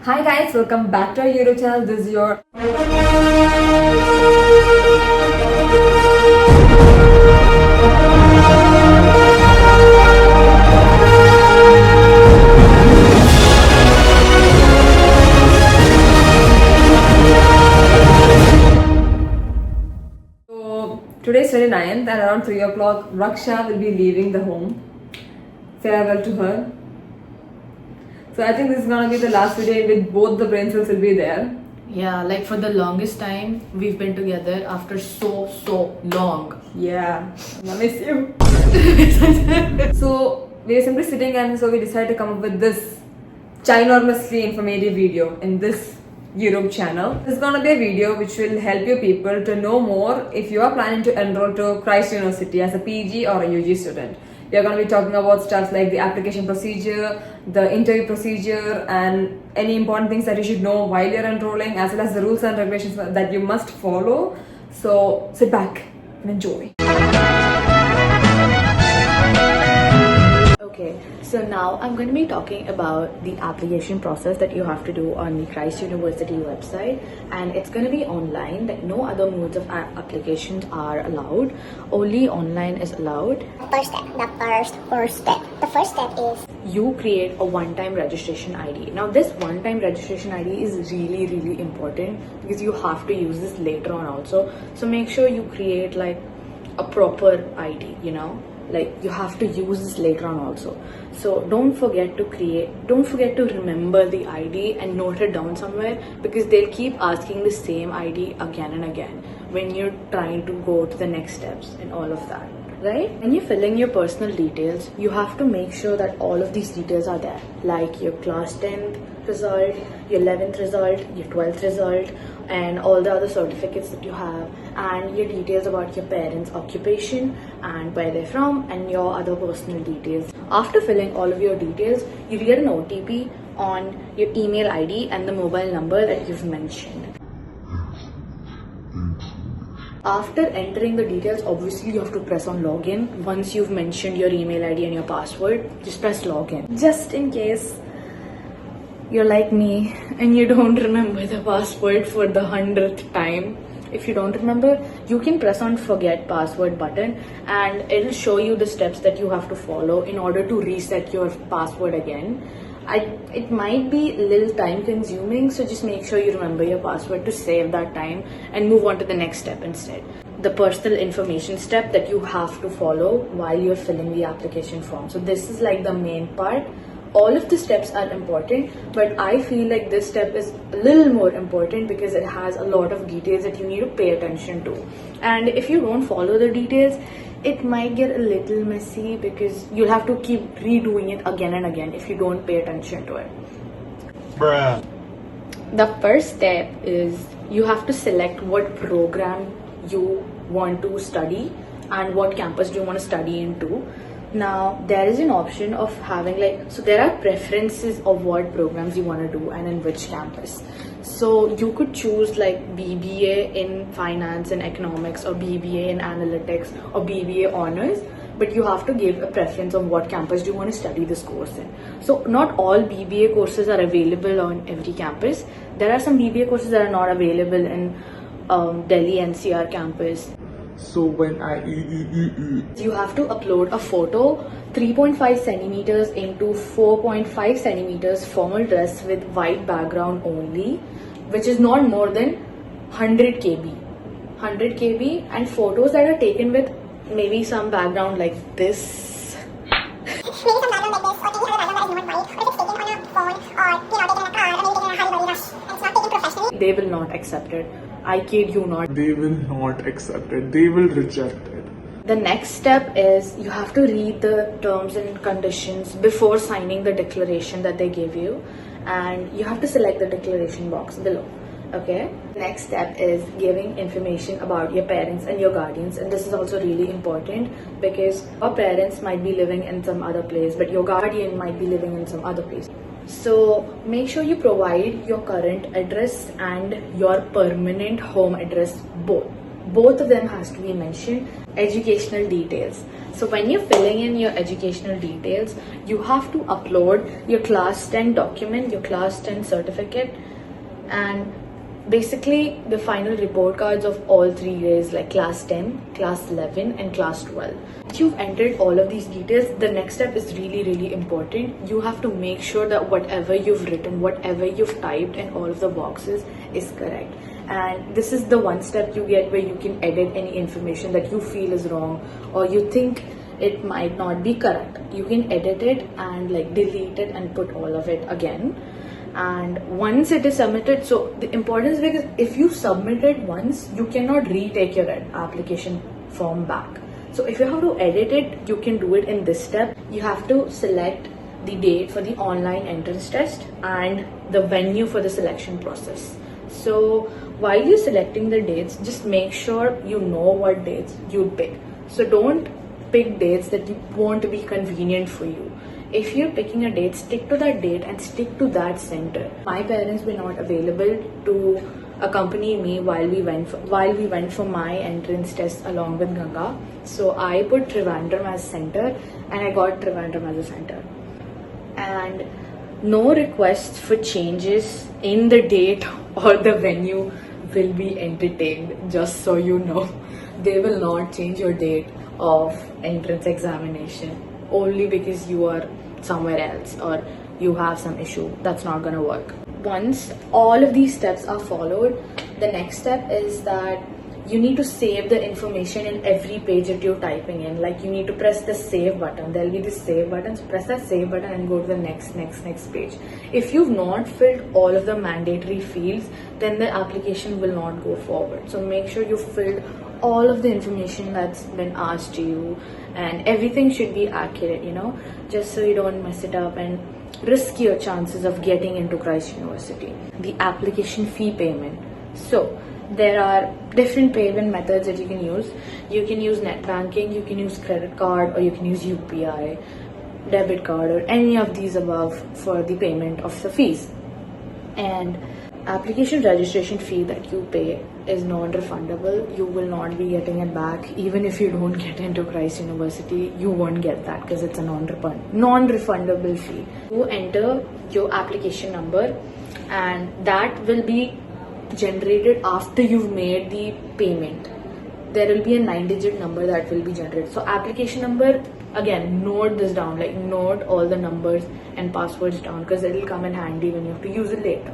Hi guys, welcome back to our YouTube channel. This is your today's 29th and around 3 o'clock Raksha will be leaving the home. Farewell to her. So I think this is gonna be the last video in which both the brain cells will be there. Yeah, like for the longest time we've been together after so long. Yeah, I miss you. So we were simply sitting and so we decided to come up with this ginormously informative video in this YouTube channel. This is gonna be a video which will help you people to know more if you are planning to enroll to Christ University as a PG or a UG student. We are going to be talking about stuff like the application procedure, the interview procedure, and any important things that you should know while you're enrolling, as well as the rules and regulations that you must follow. So sit back and enjoy. Okay, so now I'm going to be talking about the application process that you have to do on the Christ University website, and it's going to be online. Like no other modes of applications are allowed, only online is allowed. First step. The first step is you create a one-time registration ID. Now this one-time registration ID is really important because you have to use this later on also. So make sure you create like a proper ID, like you have to use this later on also. So don't forget to remember the ID and note it down somewhere, because they'll keep asking the same ID again and again when you're trying to go to the next steps and all of that, right? When you fill in your personal details, you have to make sure that all of these details are there, like your class 10th result, your 11th result, your 12th result, and all the other certificates that you have, and your details about your parents' occupation and where they're from, and your other personal details. After filling all of your details, you get an OTP on your email ID and the mobile number that you've mentioned. After entering the details, obviously you have to press on login. Once you've mentioned your email ID and your password, just press login. Just in case you're like me and you don't remember the password for the 100th time. If you don't remember, you can press on forget password button and it'll show you the steps that you have to follow in order to reset your password again. It might be a little time consuming, so just make sure you remember your password to save that time and move on to the next step instead. The personal information step that you have to follow while you're filling the application form. So this is like the main part. All of the steps are important, but I feel like this step is a little more important because it has a lot of details that you need to pay attention to. And if you don't follow the details, it might get a little messy because you'll have to keep redoing it again and again if you don't pay attention to it. Bruh. The first step is you have to select what program you want to study and what campus do you want to study into. Now there is an option of having so there are preferences of what programs you want to do and in which campus. So you could choose like BBA in finance and economics, or BBA in analytics, or BBA honors, but you have to give a preference on what campus do you want to study this course in. So not all BBA courses are available on every campus. There are some BBA courses that are not available in Delhi NCR campus. So when you have to upload a photo 3.5 centimeters into 4.5 centimeters formal dress with white background only, which is not more than 100 kb, and photos that are taken with maybe some background like this. maybe some background like this, or maybe have a background that is not white, or if it's taken on a phone, or taken in a car, or maybe taken in a hurry rush, and it's not taken professionally. They will not accept it. I kid you not. they will not accept it, they will reject it. The next step is you have to read the terms and conditions before signing the declaration that they give you, and you have to select the declaration box below. Okay. Next step is giving information about your parents and your guardians, and this is also really important because your parents might be living in some other place, but your guardian might be living in some other place. So make sure you provide your current address and your permanent home address both. both of them has to be mentioned. Educational details. So when you're filling in your educational details, you have to upload your class 10 document, your class 10 certificate, and basically the final report cards of all 3 grades, like class 10, class 11 and class 12. If you've entered all of these details, the next step is really important. You have to make sure that whatever you've written, whatever you've typed in all of the boxes is correct. And this is the one step you get where you can edit any information that you feel is wrong or you think it might not be correct. You can edit it and like delete it and put all of it again. And once it is submitted, so the importance, because if you submit it once, you cannot retake your application form back. So if you have to edit it, you can do it in this step. You have to select the date for the online entrance test and the venue for the selection process. So while you're selecting the dates, just make sure you know what dates you pick. So don't pick dates that won't be convenient for you. If you're picking a date, stick to that date and stick to that center. My parents were not available to accompany me while we went for my entrance test along with Ganga. So I put Trivandrum as center and I got Trivandrum as a center. And no requests for changes in the date or the venue will be entertained, just so you know. They will not change your date of entrance examination only because you are somewhere else or you have some issue. That's not gonna work. Once all of these steps are followed, the next step is that you need to save the information in every page that you're typing in. Like you need to press the save button. There'll be this save button. So press that save button and go to the next page. If you've not filled all of the mandatory fields, then the application will not go forward. So make sure you filled all of the information that's been asked to you, and everything should be accurate, just so you don't mess it up and risk your chances of getting into Christ University. The application fee payment. So there are different payment methods that you can use. You can use net banking, you can use credit card, or you can use UPI, debit card, or any of these above for the payment of the fees. And application registration fee that you pay is non-refundable. You will not be getting it back. Even if you don't get into Christ University, you won't get that because it's a non-refundable fee. You enter your application number and that will be generated after you've made the payment. There will be a 9-digit number that will be generated. So application number, again, note this down, like note all the numbers and passwords down because it will come in handy when you have to use it later.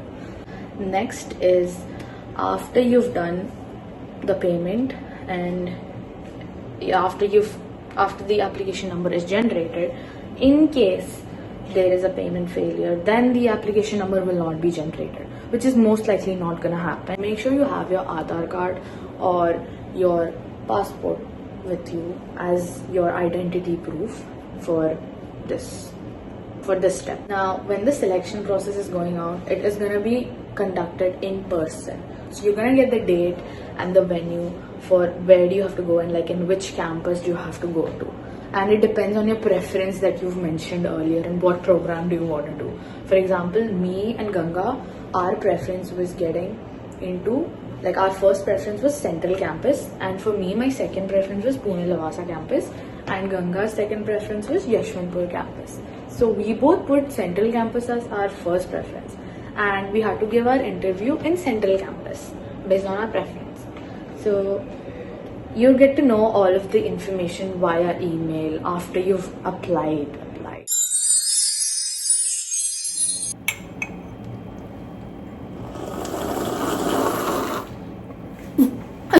Next is after you've done the payment and after the application number is generated, in case there is a payment failure, then the application number will not be generated, which is most likely not going to happen. Make sure you have your Aadhaar card or your passport with you as your identity proof for this step. Now, when the selection process is going on, it is going to be conducted in person. So you're going to get the date and the venue for where do you have to go and like in which campus do you have to go to. And it depends on your preference that you've mentioned earlier and what program do you want to do. For example, me and Ganga, our preference was getting into, like our first preference was Central Campus, and for me, my second preference was Pune Lavasa Campus, and Ganga's second preference was Yashwantpur Campus. So we both put Central Campus as our first preference, and we had to give our interview in Central Campus based on our preference. So you get to know all of the information via email after you've applied.